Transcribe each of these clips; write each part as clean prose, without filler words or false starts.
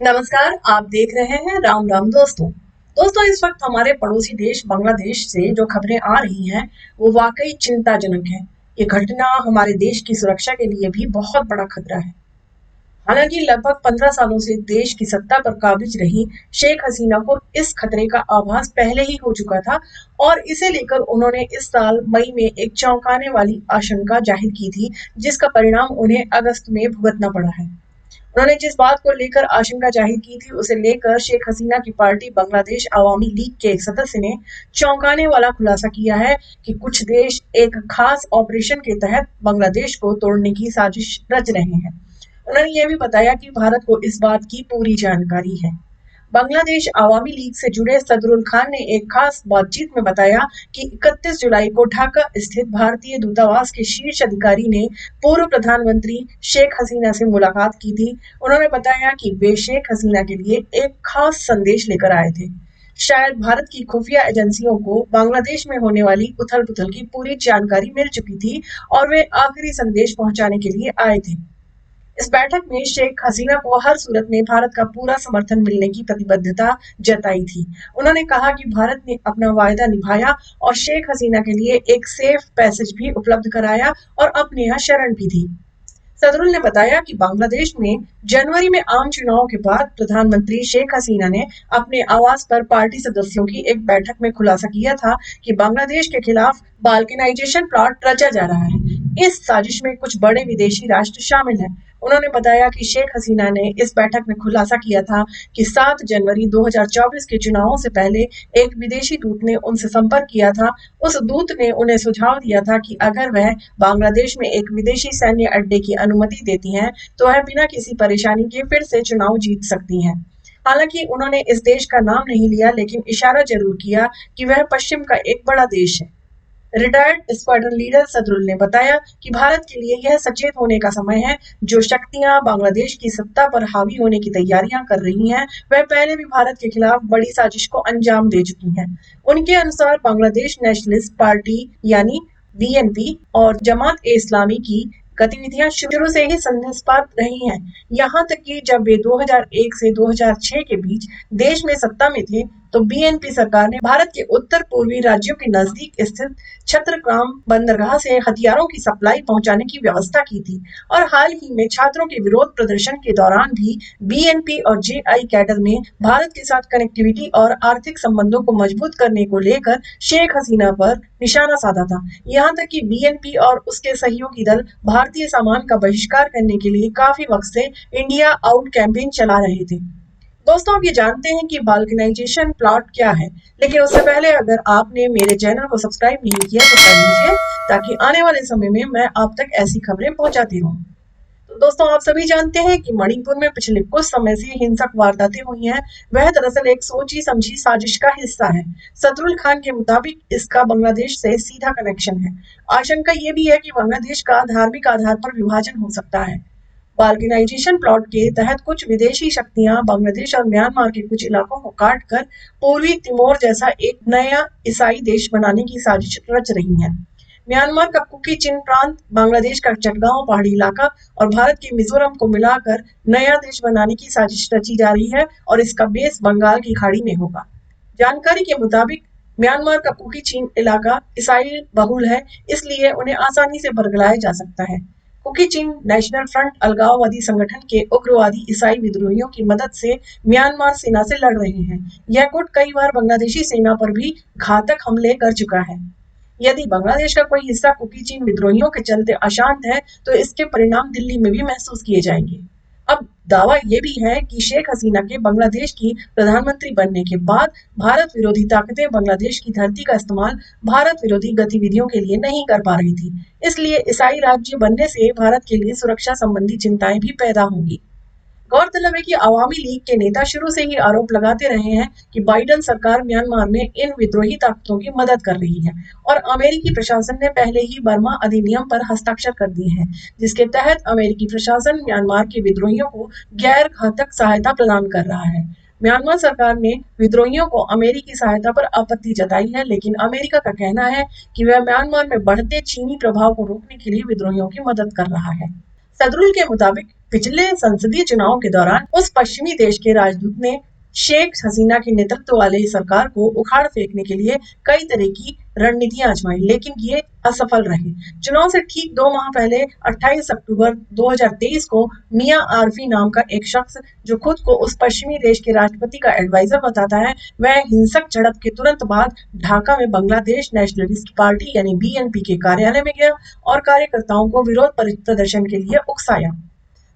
नमस्कार, आप देख रहे हैं राम राम दोस्तों इस वक्त हमारे पड़ोसी देश बांग्लादेश से जो खबरें आ रही हैं वो वाकई चिंताजनक है। ये घटना हमारे देश की सुरक्षा के लिए भी बहुत बड़ा खतरा है। हालांकि लगभग 15 सालों से देश की सत्ता पर काबिज रही शेख हसीना को इस खतरे का आभास पहले ही हो चुका था और इसे लेकर उन्होंने इस साल मई में एक चौंकाने वाली आशंका जाहिर की थी, जिसका परिणाम उन्हें अगस्त में भुगतना पड़ा है। उन्होंने जिस बात को लेकर आशंका जाहिर की थी उसे लेकर शेख हसीना की पार्टी बांग्लादेश अवामी लीग के एक सदस्य ने चौंकाने वाला खुलासा किया है कि कुछ देश एक खास ऑपरेशन के तहत बांग्लादेश को तोड़ने की साजिश रच रहे हैं। उन्होंने ये भी बताया कि भारत को इस बात की पूरी जानकारी है। बांग्लादेश अवामी लीग से जुड़े सदरुल खान ने एक खास बातचीत में बताया कि 31 जुलाई को ढाका स्थित भारतीय दूतावास के शीर्ष अधिकारी ने पूर्व प्रधानमंत्री शेख हसीना से मुलाकात की थी। उन्होंने बताया कि वे शेख हसीना के लिए एक खास संदेश लेकर आए थे। शायद भारत की खुफिया एजेंसियों को बांग्लादेश में होने वाली उथल पुथल की पूरी जानकारी मिल चुकी थी और वे आखिरी संदेश पहुंचाने के लिए आए थे। इस बैठक में शेख हसीना को हर सूरत में भारत का पूरा समर्थन मिलने की प्रतिबद्धता जताई थी। उन्होंने कहा कि भारत ने अपना वायदा निभाया और शेख हसीना के लिए एक सेफ पैसेज भी उपलब्ध कराया और अपने यहाँ शरण भी दी। सदरुल ने बताया कि बांग्लादेश में जनवरी में आम चुनाव के बाद प्रधानमंत्री शेख हसीना ने अपने आवास पर पार्टी सदस्यों की एक बैठक में खुलासा किया था कि बांग्लादेश के खिलाफ बाल्कनाइजेशन प्लॉट रचा जा रहा है। इस साजिश में कुछ बड़े विदेशी राष्ट्र शामिल हैं। उन्होंने बताया कि शेख हसीना ने इस बैठक में खुलासा किया था कि 7 जनवरी 2024 के चुनावों से पहले एक विदेशी दूत ने उनसे संपर्क किया था। उस दूत ने उन्हें सुझाव दिया था कि अगर वह बांग्लादेश में एक विदेशी सैन्य अड्डे की अनुमति देती हैं तो वह बिना किसी परेशानी के फिर से चुनाव जीत सकती हैं। हालांकि उन्होंने इस देश का नाम नहीं लिया, लेकिन इशारा जरूर किया कि वह पश्चिम का एक बड़ा देश है। रिटायर्ड स्क्वाड्रन लीडर सदरुल ने बताया कि भारत के लिए यह सचेत होने का समय है। जो शक्तियां बांग्लादेश की सत्ता पर हावी होने की तैयारियां कर रही हैं, वह पहले भी भारत के खिलाफ बड़ी साजिश को अंजाम दे चुकी हैं। उनके अनुसार बांग्लादेश नेशनलिस्ट पार्टी यानी बीएनपी और जमात ए इस्लामी की गतिविधियां शुरू से ही संदेशपात रही हैं। यहाँ तक कि जब वे 2001 से 2006 के बीच देश में सत्ता में थे तो बीएनपी सरकार ने भारत के उत्तर पूर्वी राज्यों के नजदीक स्थित छत्रग्राम बंदरगाह से हथियारों की सप्लाई पहुंचाने की व्यवस्था की थी और हाल ही में छात्रों के विरोध प्रदर्शन के दौरान भी बीएनपी और जेआई कैडर में भारत के साथ कनेक्टिविटी और आर्थिक संबंधों को मजबूत करने को लेकर शेख हसीना पर निशाना साधा था। यहाँ तक कि बीएनपी और उसके सहयोगी दल भारतीय सामान का बहिष्कार करने के लिए काफी वक्त से इंडिया आउट कैंपेन चला रहे थे। दोस्तों, आप ये जानते हैं कि बाल्कनाइजेशन प्लॉट क्या है, लेकिन उससे पहले अगर आपने मेरे चैनल को सब्सक्राइब नहीं किया तो कर लीजिए ताकि आने वाले समय में मैं आप तक ऐसी खबरें पहुंचाती रहूं। तो दोस्तों, आप सभी जानते हैं कि मणिपुर में पिछले कुछ समय से हिंसक वारदातें हुई हैं। वह दरअसल एक सोची समझी साजिश का हिस्सा है। सदरुल खान के मुताबिक इसका बांग्लादेश से सीधा कनेक्शन है। आशंका ये भी है कि बांग्लादेश का धार्मिक आधार पर विभाजन हो सकता है। बाल्कनाइजेशन प्लॉट के तहत कुछ विदेशी शक्तियां बांग्लादेश और म्यांमार के कुछ इलाकों को काटकर पूर्वी तिमोर जैसा एक नया ईसाई देश बनाने की साजिश रच रही हैं। म्यांमार का कुकी चिन प्रांत, बांग्लादेश का चटगांव पहाड़ी इलाका और भारत के मिजोरम को मिलाकर नया देश बनाने की साजिश रची जा रही है और इसका बेस बंगाल की खाड़ी में होगा। जानकारी के मुताबिक म्यांमार का कुकी चीन इलाका ईसाई बहुल है, इसलिए उन्हें आसानी से बरगलाया जा सकता है। कुकी चीन नेशनल फ्रंट अलगाववादी संगठन के उग्रवादी ईसाई विद्रोहियों की मदद से म्यांमार सेना से लड़ रहे हैं। यह गुट कई बार बांग्लादेशी सेना पर भी घातक हमले कर चुका है। यदि बांग्लादेश का कोई हिस्सा कुकी चीन विद्रोहियों के चलते अशांत है तो इसके परिणाम दिल्ली में भी महसूस किए जाएंगे। अब दावा ये भी है कि शेख हसीना के बांग्लादेश की प्रधानमंत्री बनने के बाद भारत विरोधी ताकतें बांग्लादेश की धरती का इस्तेमाल भारत विरोधी गतिविधियों के लिए नहीं कर पा रही थी। इसलिए ईसाई राज्य बनने से भारत के लिए सुरक्षा संबंधी चिंताएं भी पैदा होंगी। गौरतलब है कि अवामी लीग के नेता शुरू से ही आरोप लगाते रहे हैं कि बाइडेन सरकार म्यांमार में इन विद्रोही ताकतों की मदद कर रही है और अमेरिकी प्रशासन ने पहले ही बर्मा अधिनियम पर हस्ताक्षर कर दिए हैं, जिसके तहत अमेरिकी प्रशासन म्यांमार के विद्रोहियों को गैर घातक सहायता प्रदान कर रहा है। म्यांमार सरकार ने विद्रोहियों को अमेरिकी सहायता पर आपत्ति जताई है, लेकिन अमेरिका का कहना है कि वह म्यांमार में बढ़ते चीनी प्रभाव को रोकने के लिए विद्रोहियों की मदद कर रहा है। सदरुल के मुताबिक पिछले संसदीय चुनाव के दौरान उस पश्चिमी देश के राजदूत ने शेख हसीना के नेतृत्व वाली सरकार को उखाड़ फेंकने के लिए कई तरह की रणनीतियां आजमाई, लेकिन ये असफल रहे। चुनाव से ठीक 2 माह पहले 28 अक्टूबर 2023 को मियां आरफी नाम का एक शख्स, जो खुद को उस पश्चिमी देश के राष्ट्रपति का एडवाइजर बताता है, वह हिंसक झड़प के तुरंत बाद ढाका में बांग्लादेश नेशनलिस्ट पार्टी यानी बीएनपी के कार्यालय में गया और कार्यकर्ताओं को विरोध प्रदर्शन के लिए उकसाया।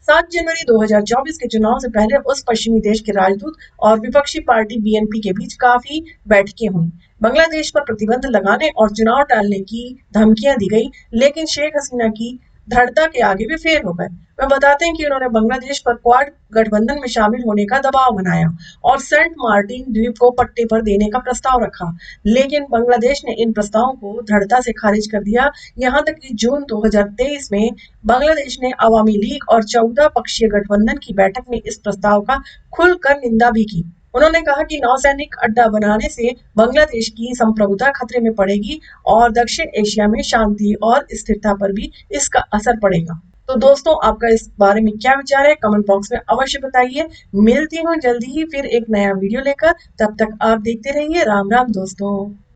7 जनवरी 2024 के चुनाव से पहले उस पश्चिमी देश के राजदूत और विपक्षी पार्टी बीएनपी के बीच काफी बैठकें हुई। बांग्लादेश पर प्रतिबंध लगाने और चुनाव टालने की धमकियां दी गई, लेकिन शेख हसीना की दृढ़ता के आगे वे फेल हो गए। वे बताते हैं कि उन्होंने बांग्लादेश पर क्वाड गठबंधन में शामिल होने का दबाव बनाया और सेंट मार्टिन द्वीप को पट्टे पर देने का प्रस्ताव रखा, लेकिन बांग्लादेश ने इन प्रस्तावों को दृढ़ता से खारिज कर दिया। यहाँ तक कि जून 2023 में बांग्लादेश ने अवामी लीग और 14 पक्षीय गठबंधन की बैठक में इस प्रस्ताव का खुलकर निंदा भी की। उन्होंने कहा कि नौसैनिक अड्डा बनाने से बांग्लादेश की संप्रभुता खतरे में पड़ेगी और दक्षिण एशिया में शांति और स्थिरता पर भी इसका असर पड़ेगा। तो दोस्तों, आपका इस बारे में क्या विचार है, कमेंट बॉक्स में अवश्य बताइए। मिलती हूँ जल्दी ही फिर एक नया वीडियो लेकर, तब तक आप देखते रहिए। राम राम दोस्तों।